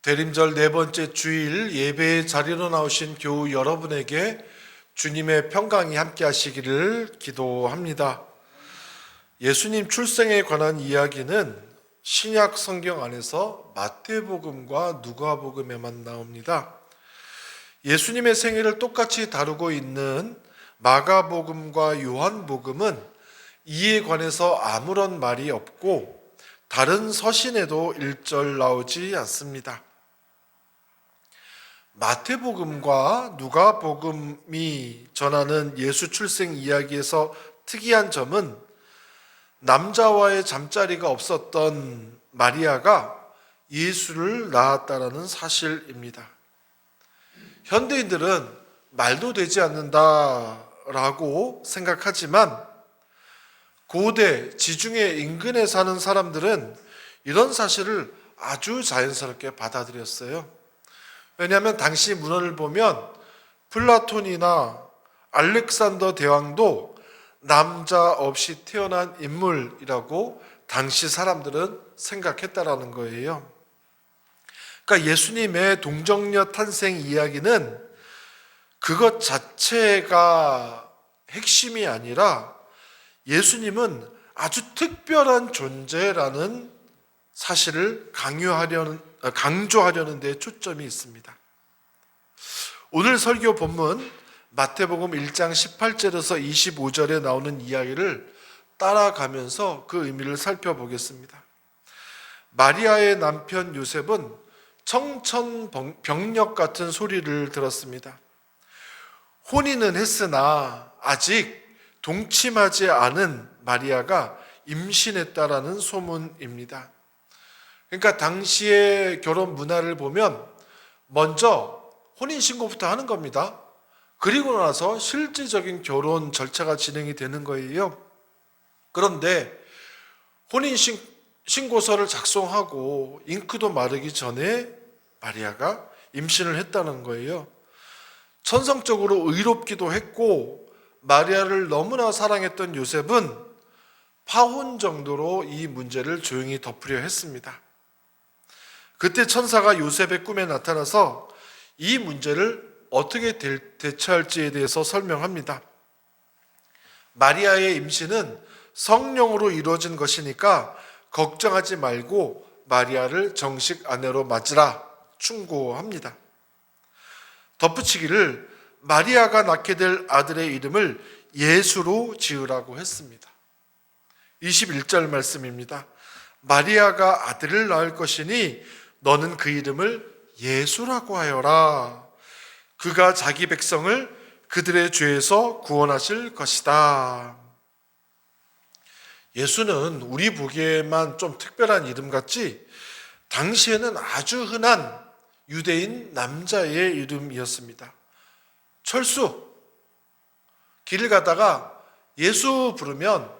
대림절 네 번째 주일 예배의 자리로 나오신 교우 여러분에게 주님의 평강이 함께 하시기를 기도합니다. 예수님 출생에 관한 이야기는 신약 성경 안에서 마태복음과 누가복음에만 나옵니다. 예수님의 생애를 똑같이 다루고 있는 마가복음과 요한복음은 이에 관해서 아무런 말이 없고 다른 서신에도 일절 나오지 않습니다. 마태복음과 누가복음이 전하는 예수 출생 이야기에서 특이한 점은 남자와의 잠자리가 없었던 마리아가 예수를 낳았다는 사실입니다. 현대인들은 말도 되지 않는다라고 생각하지만 고대 지중해 인근에 사는 사람들은 이런 사실을 아주 자연스럽게 받아들였어요. 왜냐하면 당시 문헌을 보면 플라톤이나 알렉산더 대왕도 남자 없이 태어난 인물이라고 당시 사람들은 생각했다라는 거예요. 그러니까 예수님의 동정녀 탄생 이야기는 그것 자체가 핵심이 아니라 예수님은 아주 특별한 존재라는 사실을 강조하려는 데 초점이 있습니다. 오늘 설교 본문 마태복음 1장 18절에서 25절에 나오는 이야기를 따라가면서 그 의미를 살펴보겠습니다. 마리아의 남편 요셉은 청천벽력 같은 소리를 들었습니다. 혼인은 했으나 아직 동침하지 않은 마리아가 임신했다라는 소문입니다. 그러니까 당시의 결혼 문화를 보면 먼저 혼인신고부터 하는 겁니다. 그리고 나서 실질적인 결혼 절차가 진행이 되는 거예요. 그런데 혼인신고서를 작성하고 잉크도 마르기 전에 마리아가 임신을 했다는 거예요. 천성적으로 의롭기도 했고 마리아를 너무나 사랑했던 요셉은 파혼 정도로 이 문제를 조용히 덮으려 했습니다. 그때 천사가 요셉의 꿈에 나타나서 이 문제를 어떻게 대처할지에 대해서 설명합니다. 마리아의 임신은 성령으로 이루어진 것이니까 걱정하지 말고 마리아를 정식 아내로 맞으라 충고합니다. 덧붙이기를 마리아가 낳게 될 아들의 이름을 예수로 지으라고 했습니다. 21절 말씀입니다. 마리아가 아들을 낳을 것이니 너는 그 이름을 예수라고 하여라. 그가 자기 백성을 그들의 죄에서 구원하실 것이다. 예수는 우리 보기에만 좀 특별한 이름 같지 당시에는 아주 흔한 유대인 남자의 이름이었습니다. 철수. 길을 가다가 예수 부르면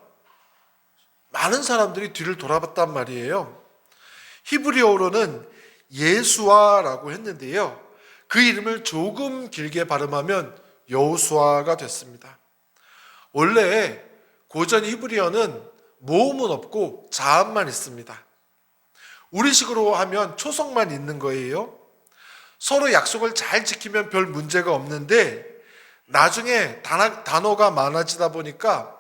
많은 사람들이 뒤를 돌아봤단 말이에요. 히브리어로는 예수아라고 했는데요. 그 이름을 조금 길게 발음하면 여호수아가 됐습니다. 원래 고전 히브리어는 모음은 없고 자음만 있습니다. 우리식으로 하면 초성만 있는 거예요. 서로 약속을 잘 지키면 별 문제가 없는데 나중에 단어가 많아지다 보니까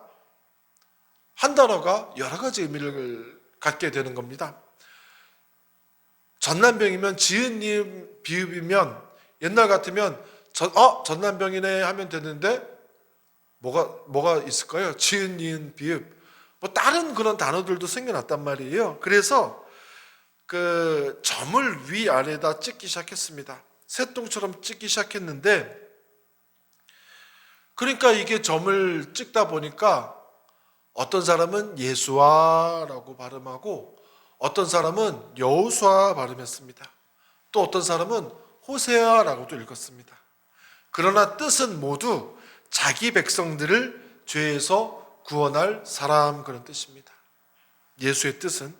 한 단어가 여러 가지 의미를 갖게 되는 겁니다. 전남병이면 지은 비읍이면 옛날 같으면 전남병이네 하면 되는데 뭐가 있을까요? 지은 니은 비읍 뭐 다른 그런 단어들도 생겨났단 말이에요. 그래서 그 점을 위아래다 찍기 시작했습니다. 새똥처럼 찍기 시작했는데 그러니까 이게 점을 찍다 보니까 어떤 사람은 예수아라고 발음하고 어떤 사람은 여호수아 발음했습니다. 또 어떤 사람은 호세아라고도 읽었습니다. 그러나 뜻은 모두 자기 백성들을 죄에서 구원할 사람 그런 뜻입니다. 예수의 뜻은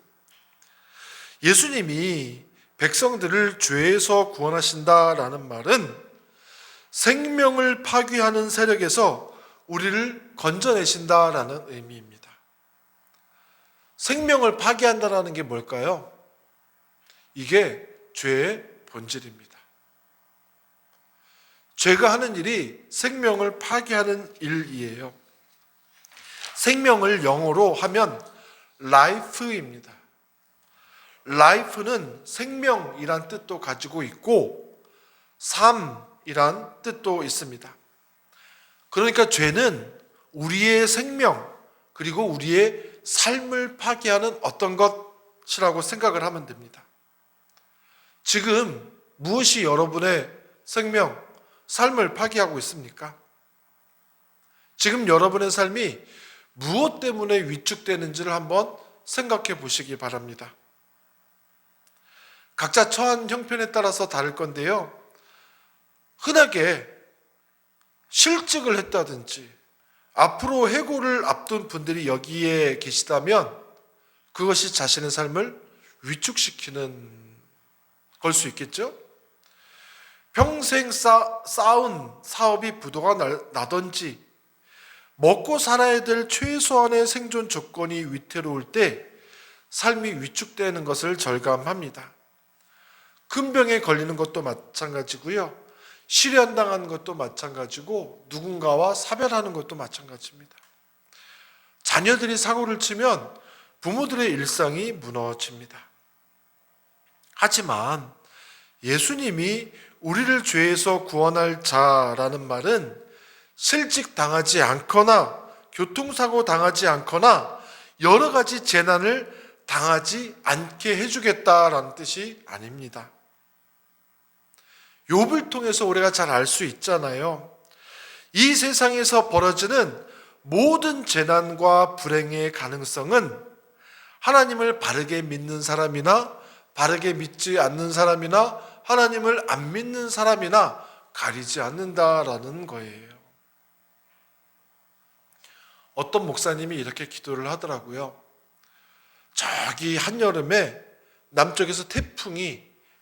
예수님이 백성들을 죄에서 구원하신다라는 말은 생명을 파괴하는 세력에서 우리를 건져내신다라는 의미입니다. 생명을 파괴한다라는 게 뭘까요? 이게 죄의 본질입니다. 죄가 하는 일이 생명을 파괴하는 일이에요. 생명을 영어로 하면 life입니다. life는 생명이란 뜻도 가지고 있고 삶이란 뜻도 있습니다. 그러니까 죄는 우리의 생명 그리고 우리의 삶을 파괴하는 어떤 것이라고 생각을 하면 됩니다. 지금 무엇이 여러분의 생명, 삶을 파괴하고 있습니까? 지금 여러분의 삶이 무엇 때문에 위축되는지를 한번 생각해 보시기 바랍니다. 각자 처한 형편에 따라서 다를 건데요. 흔하게 실직을 했다든지 앞으로 해고를 앞둔 분들이 여기에 계시다면 그것이 자신의 삶을 위축시키는 걸 수 있겠죠? 평생 쌓은 사업이 부도가 나든지 먹고 살아야 될 최소한의 생존 조건이 위태로울 때 삶이 위축되는 것을 절감합니다. 큰 병에 걸리는 것도 마찬가지고요. 실연당하는 것도 마찬가지고 누군가와 사별하는 것도 마찬가지입니다. 자녀들이 사고를 치면 부모들의 일상이 무너집니다. 하지만 예수님이 우리를 죄에서 구원할 자라는 말은 실직 당하지 않거나 교통사고 당하지 않거나 여러 가지 재난을 당하지 않게 해주겠다라는 뜻이 아닙니다. 욥을 통해서 우리가 잘 알 수 있잖아요. 이 세상에서 벌어지는 모든 재난과 불행의 가능성은 하나님을 바르게 믿는 사람이나 바르게 믿지 않는 사람이나 하나님을 안 믿는 사람이나 가리지 않는다라는 거예요. 어떤 목사님이 이렇게 기도를 하더라고요. 저기 한여름에 남쪽에서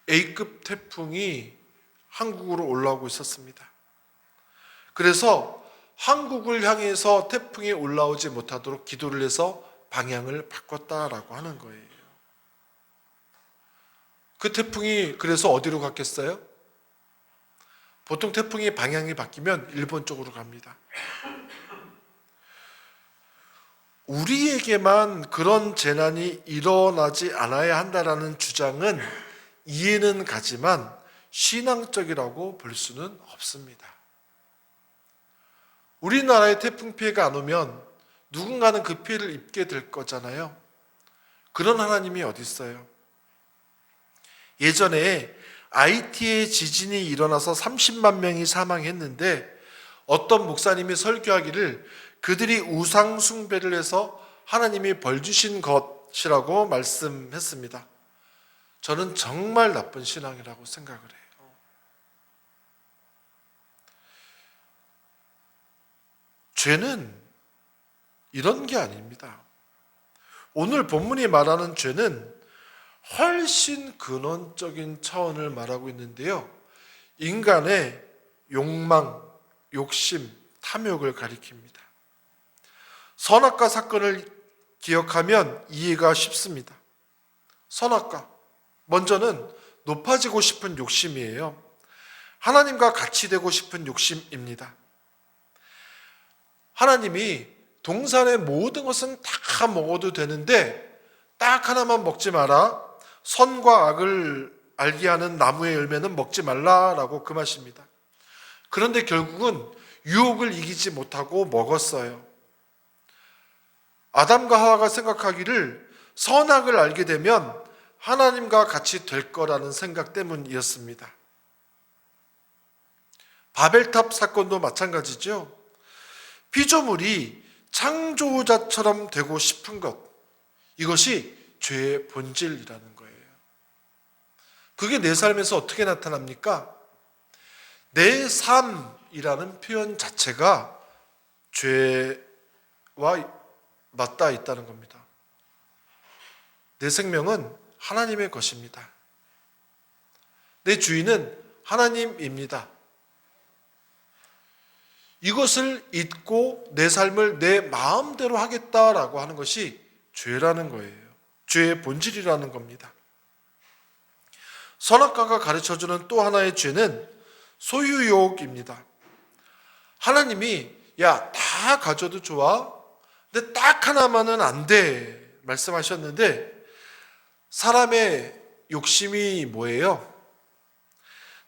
A급 태풍이 한국으로 올라오고 있었습니다. 그래서 한국을 향해서 태풍이 올라오지 못하도록 기도를 해서 방향을 바꿨다라고 하는 거예요. 그 태풍이 그래서 어디로 갔겠어요? 보통 태풍이 방향이 바뀌면 일본 쪽으로 갑니다. 우리에게만 그런 재난이 일어나지 않아야 한다라는 주장은 이해는 가지만 신앙적이라고 볼 수는 없습니다. 우리나라에 태풍 피해가 안 오면 누군가는 그 피해를 입게 될 거잖아요. 그런 하나님이 어디 있어요? 예전에 IT에 지진이 일어나서 30만 명이 사망했는데 어떤 목사님이 설교하기를 그들이 우상 숭배를 해서 하나님이 벌 주신 것이라고 말씀했습니다. 저는 정말 나쁜 신앙이라고 생각을 해요. 죄는 이런 게 아닙니다. 오늘 본문이 말하는 죄는 훨씬 근원적인 차원을 말하고 있는데요. 인간의 욕망, 욕심, 탐욕을 가리킵니다. 선악과 사건을 기억하면 이해가 쉽습니다. 선악과, 먼저는 높아지고 싶은 욕심이에요. 하나님과 같이 되고 싶은 욕심입니다. 하나님이 동산의 모든 것은 다 먹어도 되는데 딱 하나만 먹지 마라. 선과 악을 알게 하는 나무의 열매는 먹지 말라라고 금하십니다. 그런데 결국은 유혹을 이기지 못하고 먹었어요. 아담과 하와가 생각하기를 선악을 알게 되면 하나님과 같이 될 거라는 생각 때문이었습니다. 바벨탑 사건도 마찬가지죠. 피조물이 창조자처럼 되고 싶은 것, 이것이 죄의 본질이라는 거예요. 그게 내 삶에서 어떻게 나타납니까? 내 삶이라는 표현 자체가 죄와 맞닿아 있다는 겁니다. 내 생명은 하나님의 것입니다. 내 주인은 하나님입니다. 이것을 잊고 내 삶을 내 마음대로 하겠다라고 하는 것이 죄라는 거예요. 죄의 본질이라는 겁니다. 선악과가 가르쳐주는 또 하나의 죄는 소유욕입니다. 하나님이 야, 다 가져도 좋아. 근데 딱 하나만은 안 돼. 말씀하셨는데 사람의 욕심이 뭐예요?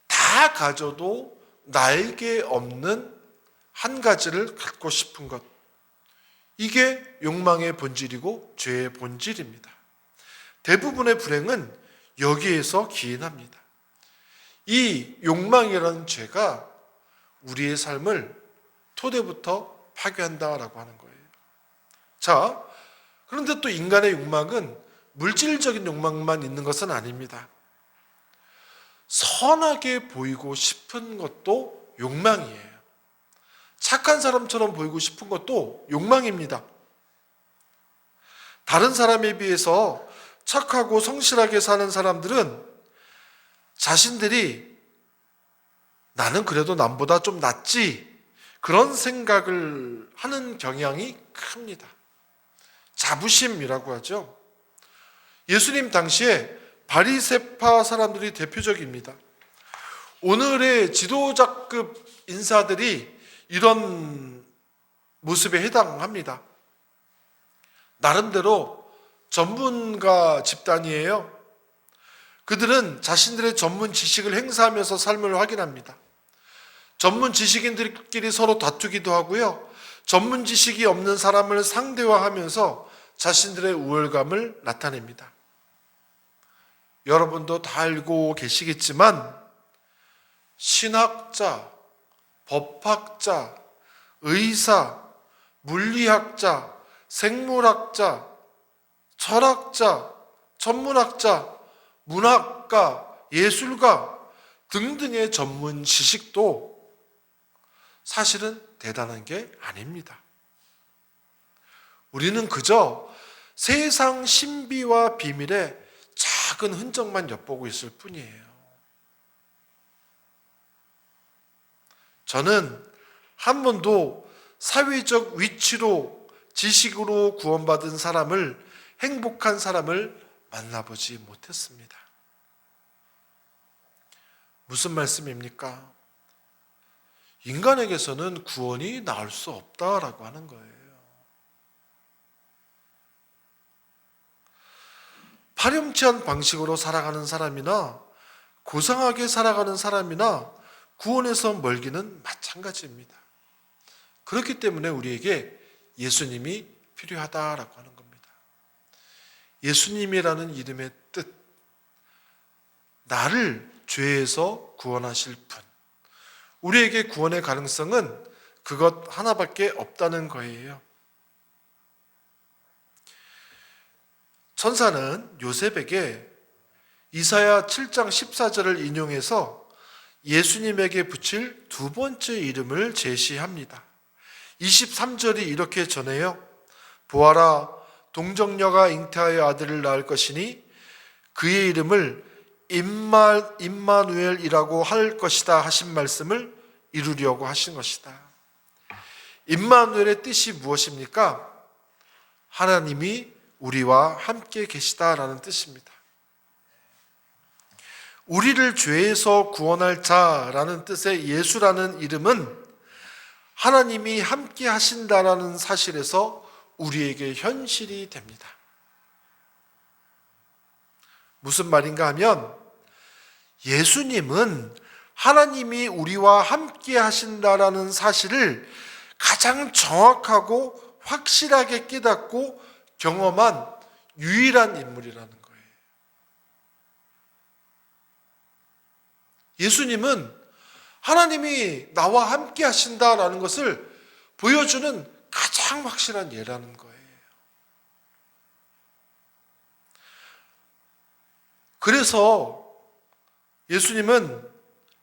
다 가져도 나에게 없는 한 가지를 갖고 싶은 것. 이게 욕망의 본질이고 죄의 본질입니다. 대부분의 불행은 여기에서 기인합니다. 이 욕망이라는 죄가 우리의 삶을 토대부터 파괴한다라고 하는 거예요. 자, 그런데 또 인간의 욕망은 물질적인 욕망만 있는 것은 아닙니다. 선하게 보이고 싶은 것도 욕망이에요. 착한 사람처럼 보이고 싶은 것도 욕망입니다. 다른 사람에 비해서 착하고 성실하게 사는 사람들은 자신들이 나는 그래도 남보다 좀 낫지, 그런 생각을 하는 경향이 큽니다. 자부심이라고 하죠. 예수님 당시에 바리새파 사람들이 대표적입니다. 오늘의 지도자급 인사들이 이런 모습에 해당합니다. 나름대로 전문가 집단이에요. 그들은 자신들의 전문 지식을 행사하면서 삶을 확인합니다. 전문 지식인들끼리 서로 다투기도 하고요. 전문 지식이 없는 사람을 상대화하면서 자신들의 우월감을 나타냅니다. 여러분도 다 알고 계시겠지만 신학자, 법학자, 의사, 물리학자, 생물학자, 철학자, 천문학자, 문학가, 예술가 등등의 전문 지식도 사실은 대단한 게 아닙니다. 우리는 그저 세상 신비와 비밀의 작은 흔적만 엿보고 있을 뿐이에요. 저는 한 번도 사회적 위치로 지식으로 구원받은 사람을, 행복한 사람을 만나보지 못했습니다. 무슨 말씀입니까? 인간에게서는 구원이 나올 수 없다라고 하는 거예요. 파렴치한 방식으로 살아가는 사람이나 고상하게 살아가는 사람이나 구원에서 멀기는 마찬가지입니다. 그렇기 때문에 우리에게 예수님이 필요하다라고 하는 겁니다. 예수님이라는 이름의 뜻, 나를 죄에서 구원하실 분. 우리에게 구원의 가능성은 그것 하나밖에 없다는 거예요. 천사는 요셉에게 이사야 7장 14절을 인용해서 예수님에게 붙일 두 번째 이름을 제시합니다. 23절이 이렇게 전해요. 보아라, 동정녀가 잉태하여 아들을 낳을 것이니 그의 이름을 임마누엘이라고 할 것이다 하신 말씀을 이루려고 하신 것이다. 임마누엘의 뜻이 무엇입니까? 하나님이 우리와 함께 계시다라는 뜻입니다. 우리를 죄에서 구원할 자라는 뜻의 예수라는 이름은 하나님이 함께 하신다라는 사실에서 우리에게 현실이 됩니다. 무슨 말인가 하면 예수님은 하나님이 우리와 함께 하신다라는 사실을 가장 정확하고 확실하게 깨닫고 경험한 유일한 인물이라는 거예요. 예수님은 하나님이 나와 함께 하신다라는 것을 보여주는 가장 확실한 예라는 거예요. 그래서 예수님은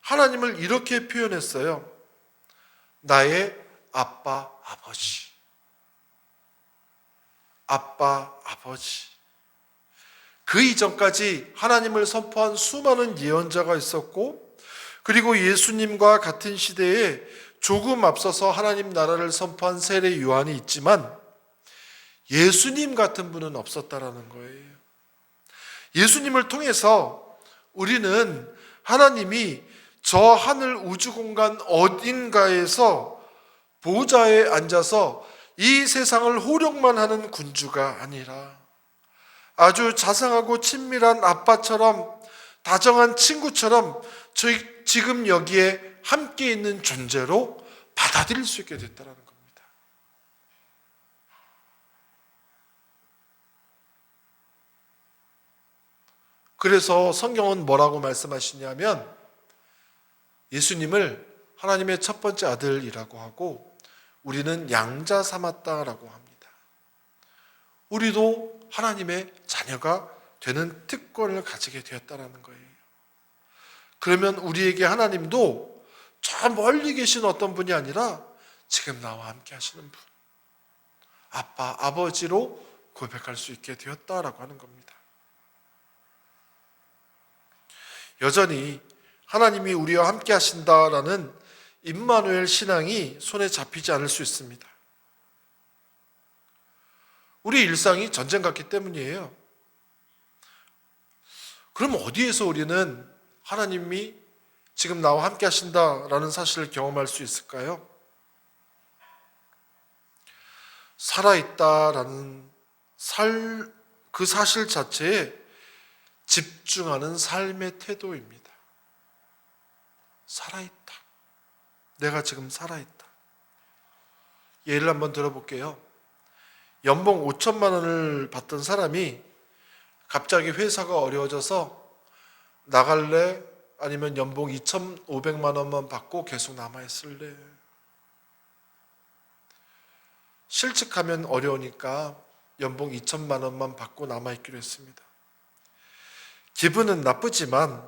하나님을 이렇게 표현했어요. 나의 아빠, 아버지. 아빠, 아버지. 그 이전까지 하나님을 선포한 수많은 예언자가 있었고, 그리고 예수님과 같은 시대에 조금 앞서서 하나님 나라를 선포한 세례 요한이 있지만 예수님 같은 분은 없었다라는 거예요. 예수님을 통해서 우리는 하나님이 저 하늘 우주 공간 어딘가에서 보좌에 앉아서 이 세상을 호령만 하는 군주가 아니라 아주 자상하고 친밀한 아빠처럼, 다정한 친구처럼 지금 여기에 함께 있는 존재로 받아들일 수 있게 됐다는 겁니다. 그래서 성경은 뭐라고 말씀하시냐면 예수님을 하나님의 첫 번째 아들이라고 하고 우리는 양자 삼았다라고 합니다. 우리도 하나님의 자녀가 되는 특권을 가지게 되었다는 거예요. 그러면 우리에게 하나님도 저 멀리 계신 어떤 분이 아니라 지금 나와 함께 하시는 분, 아빠, 아버지로 고백할 수 있게 되었다라고 하는 겁니다. 여전히 하나님이 우리와 함께 하신다라는 임마누엘 신앙이 손에 잡히지 않을 수 있습니다. 우리 일상이 전쟁 같기 때문이에요. 그럼 어디에서 우리는 하나님이 지금 나와 함께 하신다라는 사실을 경험할 수 있을까요? 살아있다라는 그 사실 자체에 집중하는 삶의 태도입니다. 살아있다. 내가 지금 살아있다. 예를 한번 들어볼게요. 연봉 5천만 원을 받던 사람이 갑자기 회사가 어려워져서 나갈래? 아니면 연봉 2,500만 원만 받고 계속 남아있을래? 실직하면 어려우니까 연봉 2천만 원만 받고 남아있기로 했습니다. 기분은 나쁘지만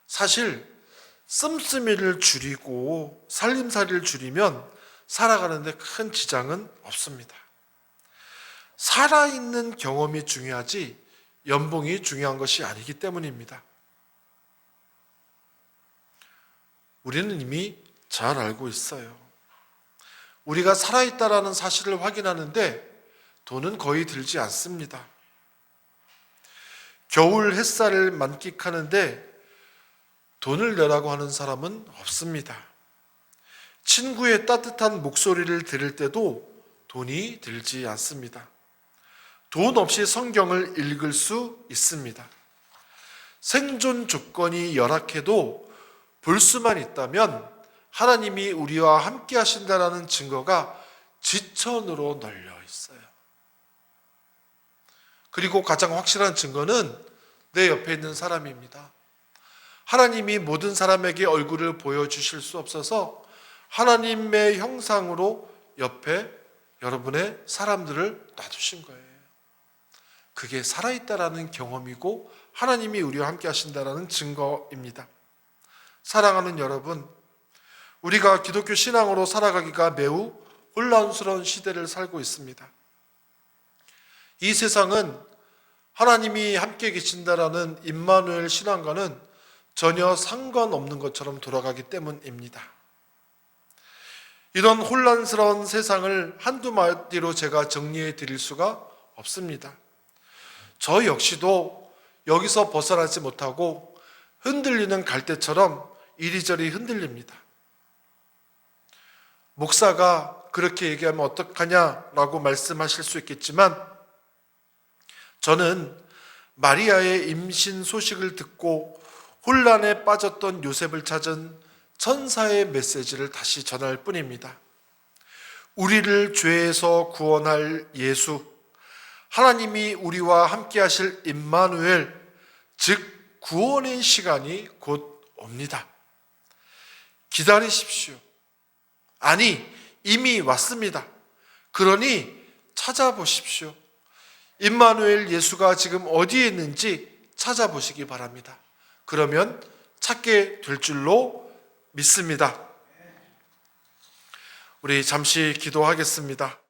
사실 씀씀이를 줄이고 살림살이를 줄이면 살아가는데 큰 지장은 없습니다. 살아있는 경험이 중요하지 연봉이 중요한 것이 아니기 때문입니다. 우리는 이미 잘 알고 있어요. 우리가 살아있다라는 사실을 확인하는데 돈은 거의 들지 않습니다. 겨울 햇살을 만끽하는데 돈을 내라고 하는 사람은 없습니다. 친구의 따뜻한 목소리를 들을 때도 돈이 들지 않습니다. 돈 없이 성경을 읽을 수 있습니다. 생존 조건이 열악해도 볼 수만 있다면 하나님이 우리와 함께 하신다라는 증거가 지천으로 널려 있어요. 그리고 가장 확실한 증거는 내 옆에 있는 사람입니다. 하나님이 모든 사람에게 얼굴을 보여주실 수 없어서 하나님의 형상으로 옆에 여러분의 사람들을 놔두신 거예요. 그게 살아있다라는 경험이고 하나님이 우리와 함께 하신다라는 증거입니다. 사랑하는 여러분, 우리가 기독교 신앙으로 살아가기가 매우 혼란스러운 시대를 살고 있습니다. 이 세상은 하나님이 함께 계신다라는 임마누엘 신앙과는 전혀 상관없는 것처럼 돌아가기 때문입니다. 이런 혼란스러운 세상을 한두 마디로 제가 정리해 드릴 수가 없습니다. 저 역시도 여기서 벗어나지 못하고 흔들리는 갈대처럼 이리저리 흔들립니다. 목사가 그렇게 얘기하면 어떡하냐라고 말씀하실 수 있겠지만 저는 마리아의 임신 소식을 듣고 혼란에 빠졌던 요셉을 찾은 천사의 메시지를 다시 전할 뿐입니다. 우리를 죄에서 구원할 예수, 하나님이 우리와 함께 하실 임마누엘, 즉 구원의 시간이 곧 옵니다. 기다리십시오. 아니, 이미 왔습니다. 그러니 찾아보십시오. 임마누엘 예수가 지금 어디에 있는지 찾아보시기 바랍니다. 그러면 찾게 될 줄로 믿습니다. 우리 잠시 기도하겠습니다.